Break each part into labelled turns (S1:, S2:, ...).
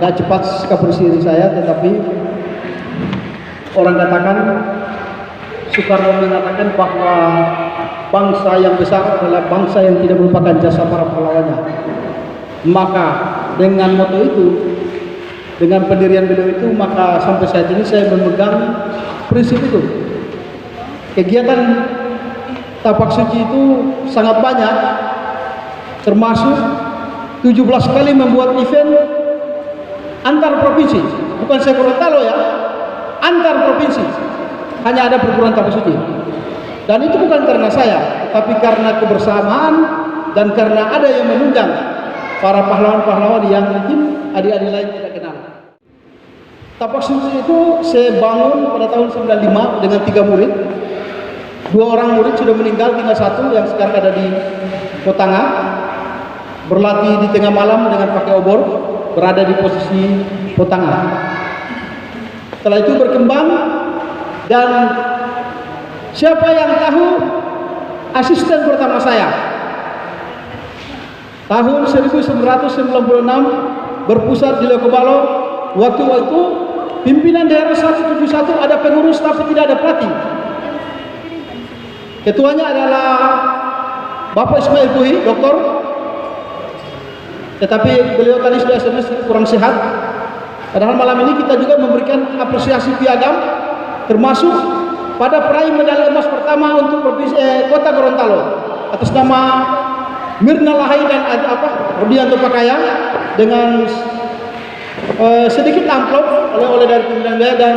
S1: agak cepat sikap bersih saya, tetapi orang katakan, Soekarno mengatakan bahwa bangsa yang besar adalah bangsa yang tidak melupakan jasa para pahlawannya. Maka dengan moto itu, dengan pendirian beliau itu, maka sampai saat ini saya memegang prinsip itu. Kegiatan tapak suci itu sangat banyak, termasuk 17 kali membuat event antar provinsi, bukan saya Gorontalo ya, antar provinsi. Hanya ada perguruan tapak suci. Dan itu bukan karena saya, tapi karena kebersamaan dan karena ada yang menunjang para pahlawan-pahlawan yang mungkin adik-adik lain tidak kenal. Tapak suci itu saya bangun pada tahun 95 dengan 3 murid. 2 orang murid sudah meninggal, tinggal 1 yang sekarang ada di Kotanga. Berlatih di tengah malam dengan pakai obor, berada di posisi Kotanga. Setelah itu berkembang, dan siapa yang tahu asisten pertama saya? Tahun 1996 berpusat di Lokobalo. Waktu itu pimpinan daerah 171 ada pengurus tapi tidak ada pelatih. Ketuanya adalah Bapak Ismail Puhi, doktor. Tetapi beliau tadi sudah SMS kurang sehat. Padahal malam ini kita juga memberikan apresiasi piagam, termasuk pada peraih medali emas pertama untuk Kota Gorontalo atas nama Mirna Lahai dan Rudianto Pakaya, dengan sedikit amplop oleh dari pimpinan wilayah dan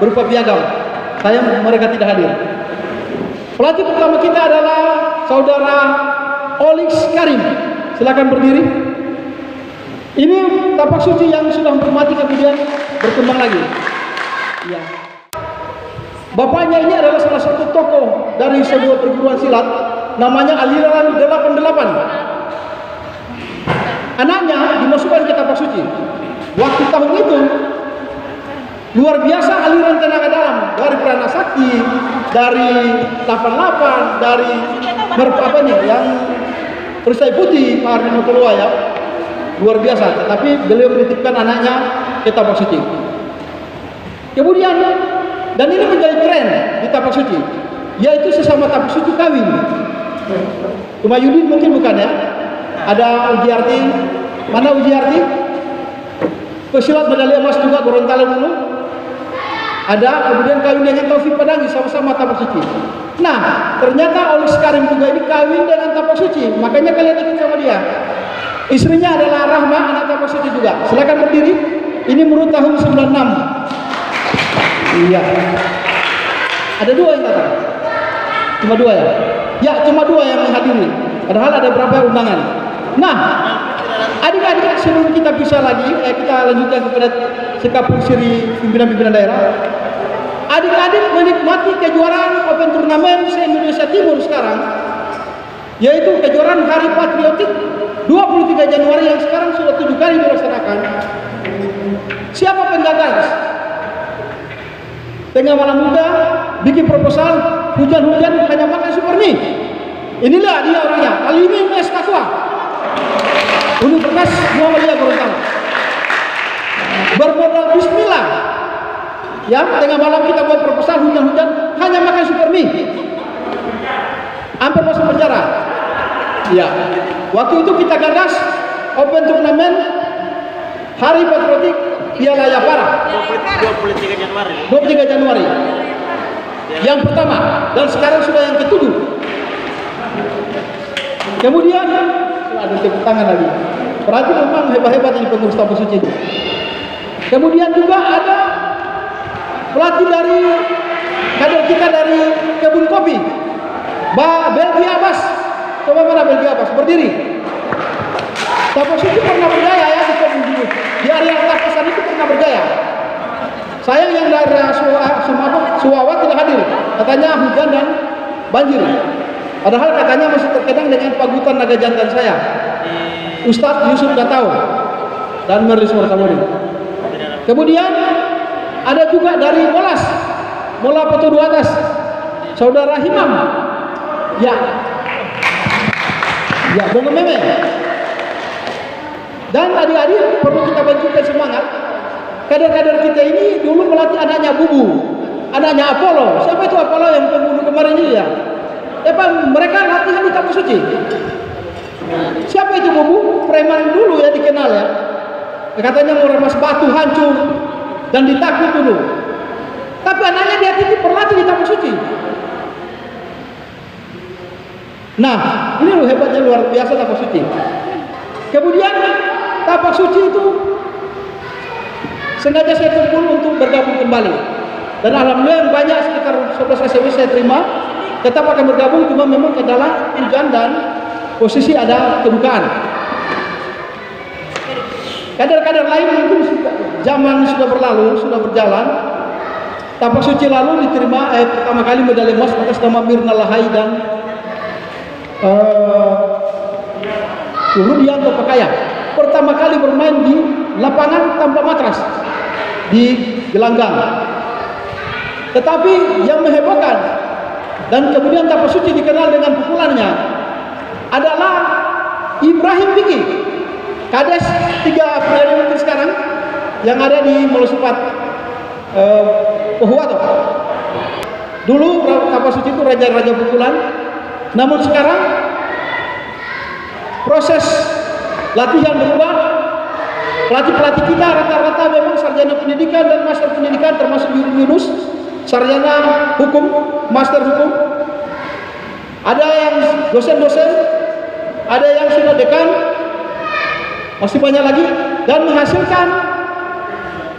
S1: berupa piagam. Mereka tidak hadir. Pelatih pertama kita adalah saudara Olix Karim. Silakan berdiri. Ini tapak suci yang sudah mati kemudian berkembang lagi. Ya. Bapaknya ini adalah salah satu tokoh dari sebuah perguruan silat, namanya Aliran 88. Anaknya dimasukkan ke tapak suci. Waktu tahun itu luar biasa aliran tenaga dalam dari Prana Sakti, dari 88, dari yang perisai putih Pak Ardino Tolua ya, luar biasa. Tetapi beliau menitipkan anaknya ke tapak suci. Kemudian, dan ini menjadi tren di tapak suci, yaitu sesama tapak suci kawin. Cuma Yudin mungkin bukan ya. Ada Ujiarti, mana Ujiarti? Pesilat medali emas juga Gorontalo dulu. Ada, kemudian kawin dengan Taufik Padangi, sama-sama tapak suci. Nah, ternyata Olix Karim juga ini kawin dengan tapak suci, makanya kalian ikut sama dia. Istrinya adalah Rahma, anak tapak suci juga. Silakan berdiri. Ini menurut tahun 96. Iya. Ada 2 yang datang. Cuma 2 ya? Ya, cuma 2 yang menghadiri. Padahal ada berapa undangan. Nah, adik-adik sebelum kita bisa lagi, kita lanjutkan kepada sikap siri pimpinan-pimpinan daerah. Adik-adik menikmati kejuaraan Open Turnamen se-Indonesia Timur sekarang, yaitu kejuaraan Hari Patriotik 23 Januari yang sekarang sudah 7 kali dilaksanakan. Siapa penggagas? Tengah malam muda bikin proposal, hujan-hujan hanya makan super mie. Inilah dia orangnya, Alimin S. Takwa, Universitas Muhammadiyah Gorontalo. Bermodal bismillah, ya, tengah malam kita buat proposal, hujan-hujan hanya makan super mie, hampir masuk penjara. Ya, waktu itu kita gagas Open Turnamen Hari Patriotik Piala Yapara 23 Januari. 23 Januari. Yang pertama, dan sekarang sudah yang ke-7. Kemudian ada tepuk tangan lagi. Berarti memang hebat-hebat ini pengurus tapak suci. Kemudian juga ada pelatih dari kader kita dari kebun kopi, Belgi Abbas. Coba mana Belgi Abbas? Berdiri. Tapak suci pernah berjaya ya di kebun dulu. Di area tapasan itu pernah berjaya. Sayang yang dari Suwawat tidak hadir. Katanya hujan dan banjir. Padahal katanya masih terkadang dengan pagutan naga jantan saya, Ustadz Yusuf Gatau dan Merlis Mortamudi. Kemudian ada juga dari Molas, Mola Petudu Atas, Saudara Himam. Ya, Bongo Meme. Dan adik-adik perlu kita bantu dan semangat. Kader-kader kita ini dulu melatih anaknya Bubu, anaknya Apollo. Siapa itu Apollo yang pembunuh kemarin ini ya? Mereka latihan di Kampus Suci. Siapa itu Bubu? Preman dulu ya, dikenal ya. Katanya mau remas batu hancur dan ditakut dulu. Tapi anaknya dia titip berlatih di Kampus Suci. Nah, ini loh hebatnya luar biasa Tapak Suci. Kemudian Tapak Suci itu sengaja saya kumpul untuk bergabung kembali. Dan alhamdulillah yang banyak sekitar 11 SMS saya terima tetap akan bergabung, cuma memang ke dalam hujan dan posisi ada kedukaan. Kader-kader lain mungkin zaman sudah berlalu, sudah berjalan. Tapak Suci lalu diterima pertama kali medali emas atas nama Mirna Lahai dan Rudianto Pakaya. Pertama kali bermain di lapangan tanpa matras di gelanggang. Tetapi yang mehebohkan dan kemudian Tapak Suci dikenal dengan pukulannya adalah Ibrahim Biki, kades 3 April mungkin sekarang yang ada di Molosupat Pohuwato. Dulu Tapak Suci itu raja-raja pukulan, namun sekarang proses latihan berubah. Pelatih-pelatih kita rata-rata memang sarjana pendidikan dan master pendidikan, termasuk Yunus, sarjana hukum, master hukum. Ada yang dosen-dosen, ada yang sudah dekan, masih banyak lagi, dan menghasilkan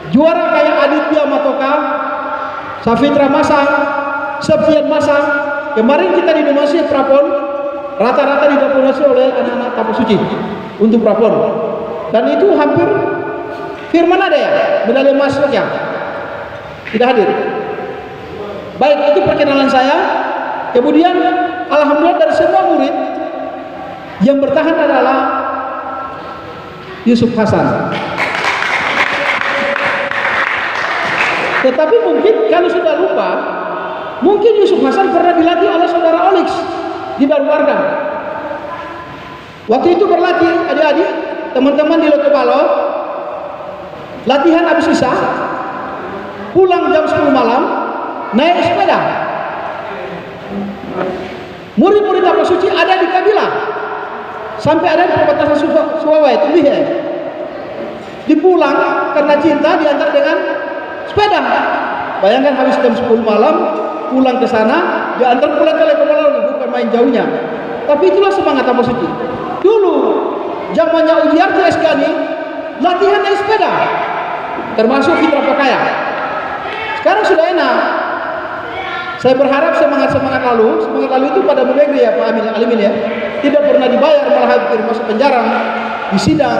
S1: juara kayak Aditya Matoka, Safitra Masang, Septian Masang. Kemarin kita dinomasi Prapon, rata-rata didominasi oleh anak-anak Tapak Suci untuk Prapon. Dan itu hampir Firman ada ya, medali emas ya, tidak hadir. Baik, itu perkenalan saya. Kemudian alhamdulillah dari semua murid yang bertahan adalah Yusuf Hasan. Tetapi mungkin kalau sudah lupa, mungkin Yusuf Hasan pernah dilatih oleh saudara Olix di Darwarga. Waktu itu berlatih adik-adik, teman-teman di Lotobalo, latihan habis isya, pulang jam 10 malam, naik sepeda. Murid-murid Tapak Suci ada di Kabila, sampai ada di perbatasan Suwawai, Tembih ya. Dipulang karena cinta diantar dengan sepeda. Bayangkan habis jam 10 malam, pulang ke sana, diantar pulang ke Lekobalo, bukan main jauhnya. Tapi itulah semangat Tapak Suci. Dulu zamannya Ujiarti Eskani, latihan naik sepeda, termasuk Fitra Pakaya. Sekarang sudah enak. Saya berharap semangat lalu itu pada negeri ya Pak Alimin ya, tidak pernah dibayar, malah hampir masuk penjara, di sidang.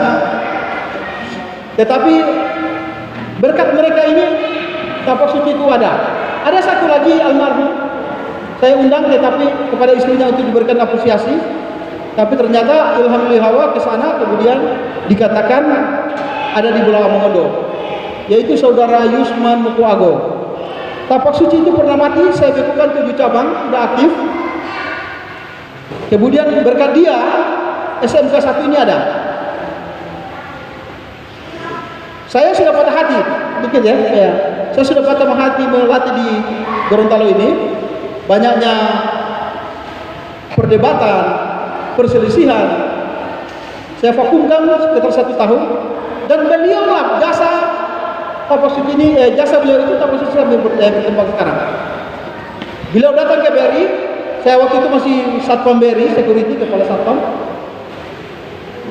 S1: Tetapi berkat mereka ini Tapak Suci itu ada. Ada satu lagi almarhum saya undang, tetapi kepada istrinya untuk diberikan apresiasi. Tapi ternyata ilham lihawa ke sana, kemudian dikatakan ada di Bulawa Mongondo, yaitu saudara Yusman Mukuago. Tapak Suci itu pernah mati, saya bekukan 7 cabang, tidak aktif. Kemudian berkat dia, SMK 1 ini ada. Saya sudah patah hati, dikit ya. Saya sudah patah hati melatih di Gorontalo ini. Banyaknya perdebatan, perselisihan. Saya vakumkan sekitar 1 tahun. Dan beliaulah jasa Tapak Suci ini, jasa beliau itu Tapak Suci sampai berkembang sekarang. Beliau datang ke BRI, saya waktu itu masih Satpam BRI, security, kepala Satpam.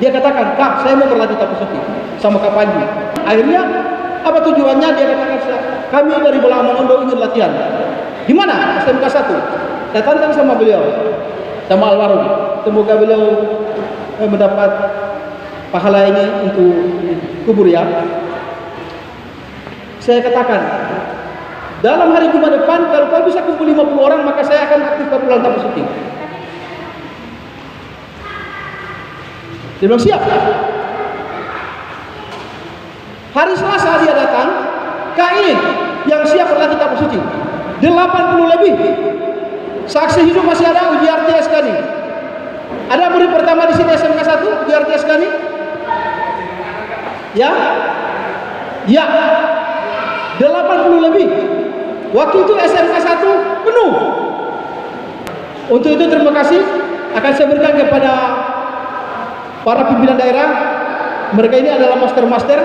S1: Dia katakan, Kak, saya mau berlatih Tapak Suci sama Kak Panji. Akhirnya, apa tujuannya? Dia katakan, kami dari Bulawa Mongondo ingin latihan. Di mana? SMK 1. Saya tantang sama beliau, sama almarhum. Semoga beliau mendapat pahala ini untuk kubur ya. Saya katakan, dalam hari Jumat depan kalau kau bisa kumpul 50 orang, maka saya akan aktif perguruan Tapak Suci. Dia bilang siap. Hari Selasa dia datang, Kak ini yang siap berlatih Tapak Suci 80 lebih. Saksi hidup masih ada Ujiarti Eskani. Ada murid pertama di sini SMK 1 Ujiarti Eskani? Ya? Ya, 80 lebih. Waktu itu SMK 1 penuh. Untuk itu terima kasih akan saya berikan kepada para pimpinan daerah. Mereka ini adalah master-master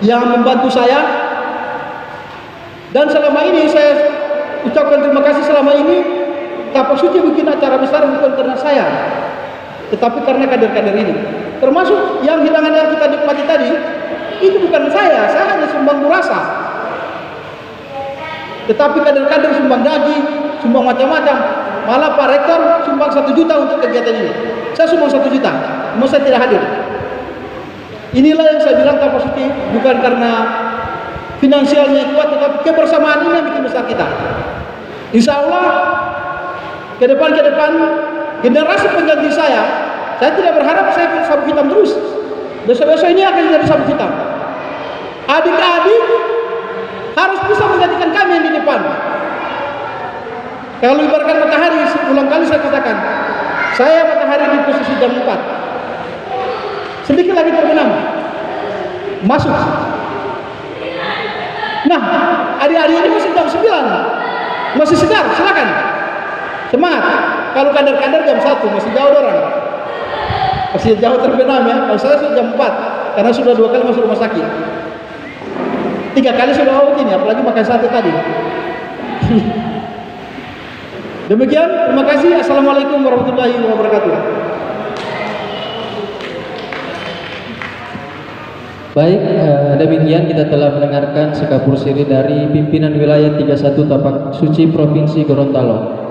S1: yang membantu saya. Dan selama ini saya ucapkan terima kasih. Selama ini Tapak Suci bikin acara besar bukan karena saya, tetapi karena kader-kader ini. Termasuk yang hidangan yang kita nikmati tadi, itu bukan saya hanya sumbang burasa. Tetapi kader-kader sumbang daging, sumbang macam-macam. Malah Pak Rektor sumbang 1 juta untuk kegiatan ini. Saya sumbang 1 juta, mau saya tidak hadir. Inilah yang saya bilang Tapak Suci bukan karena finansialnya kuat, tetapi kebersamaan ini yang bikin besar kita. Insya Allah ke depan generasi pengganti saya tidak berharap saya sabuk hitam terus. Besok-besok ini akan jadi sabuk hitam. Adik-adik harus bisa menggantikan kami yang di depan. Kalau ibaratkan matahari, ulang kali saya katakan, saya matahari di posisi jam 4. Sedikit lagi terbenam, masuk. Nah, adik-adik ini masih jam 9, masih segar, silakan. Semangat. Kalau kader-kader jam 1 masih jauh orang. Masih jauh terbenam ya. Kalau saya sudah jam 4 karena sudah 2 kali masuk rumah sakit. 3 kali sudah out ini, apalagi makan sate tadi. Demikian, terima kasih. Assalamualaikum warahmatullahi wabarakatuh.
S2: Baik, demikian kita telah mendengarkan sekapur siri dari pimpinan wilayah 31 Tapak Suci Provinsi Gorontalo.